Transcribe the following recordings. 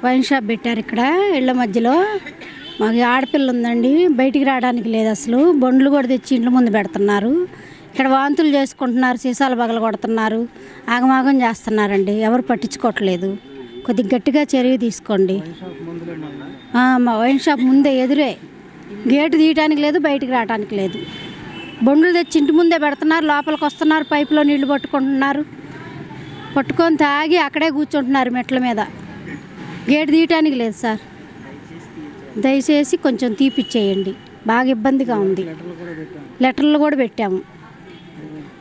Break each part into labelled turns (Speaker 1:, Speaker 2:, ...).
Speaker 1: Wine shop పెట్టారు ఇక్కడ ఇళ్ళ మధ్యలో. మాకు ఆడపిల్ల ఉందండి, బయటికి రావడానికి లేదు అసలు. బండ్లు కూడా తెచ్చి ఇంట్లో ముందు పెడుతున్నారు. ఇక్కడ వాంతులు చేసుకుంటున్నారు, సీసాలు పగల కొడుతున్నారు, ఆగమాగం చేస్తున్నారండి. ఎవరు పట్టించుకోవట్లేదు. కొద్దిగా గట్టిగా చర్య తీసుకోండి. మా వైన్ షాప్ ముందే ఎదురే, గేటు తీయటానికి లేదు, బయటికి రావడానికి లేదు. బండ్లు తెచ్చి ఇంటి ముందే పెడుతున్నారు, లోపలికి వస్తున్నారు, పైపులో నీళ్లు పట్టుకుంటున్నారు, పట్టుకొని తాగి అక్కడే కూర్చుంటున్నారు మెట్ల మీద. గేటు తీయటానికి లేదు సార్. దయచేసి కొంచెం తీపిచ్చేయండి, బాగా ఇబ్బందిగా ఉంది. లెటర్లు కూడా పెట్టాము.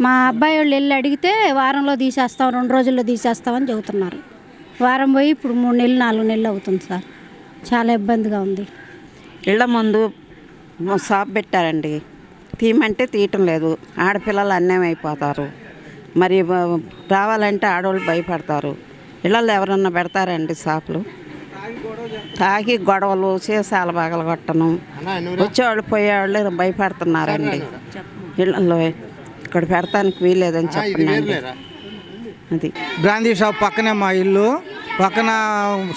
Speaker 1: మా అబ్బాయి వాళ్ళు వెళ్ళి అడిగితే వారంలో తీసేస్తాం, 2 రోజుల్లో తీసేస్తామని చెబుతున్నారు. వారం పోయి ఇప్పుడు 3 నెలలు 4 నెలలు అవుతుంది సార్. చాలా ఇబ్బందిగా ఉంది.
Speaker 2: ఇళ్ళ ముందు షాప్ పెట్టారండి, తీయమంటే తీయటం లేదు. ఆడపిల్లలు అన్యాయం అయిపోతారు. మరి రావాలంటే ఆడవాళ్ళు భయపడతారు. ఇళ్ళల్లో ఎవరన్నా పెడతారండి షాపులు? తాగి గొడవలు, సీసాలు పగల కొట్టడం, వచ్చేవాళ్ళు పోయేవాళ్ళు భయపడుతున్నారండి. ఇళ్ళల్లో ఇక్కడ పెడతానికి వీల్లేదని చెప్పండి. అది
Speaker 3: బ్రాందీ షాప్ పక్కనే మా ఇల్లు. పక్కన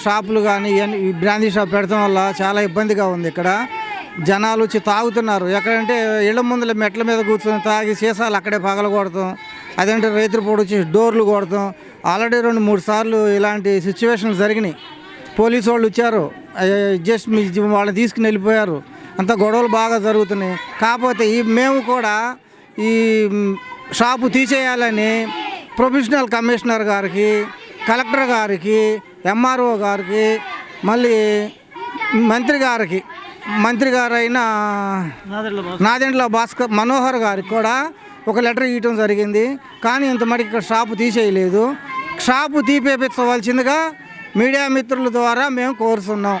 Speaker 3: షాపులు కానీ ఈ బ్రాందీ షాప్ పెడతాం వల్ల చాలా ఇబ్బందిగా ఉంది. ఇక్కడ జనాలు వచ్చి తాగుతున్నారు. ఎక్కడంటే ఇళ్ళ ముందుల మెట్ల మీద కూర్చొని తాగి సీసాలు అక్కడే పగల కొడతాం. అదేంటే రైతులు వచ్చి డోర్లు కొడతాం. ఆల్రెడీ 2-3 సార్లు ఇలాంటి సిచ్యువేషన్లు జరిగినాయి. పోలీసు వాళ్ళు వచ్చారు, జస్ట్ వాళ్ళని తీసుకుని వెళ్ళిపోయారు. అంత గొడవలు బాగా జరుగుతున్నాయి. కాకపోతే మేము కూడా ఈ షాపు తీసేయాలని ప్రొఫెషనల్ కమిషనర్ గారికి, కలెక్టర్ గారికి, ఎంఆర్ఓ గారికి, మళ్ళీ మంత్రి గారైన నాదెండ్ల భాస్కర్ మనోహర్ గారికి కూడా ఒక లెటర్ ఇవ్వటం జరిగింది. కానీ ఇంతమటికి ఇక్కడ షాపు తీసేయలేదు. షాపు తీపిపించవలసిందిగా మీడియా మిత్రుల ద్వారా మేము కోరుతున్నాం.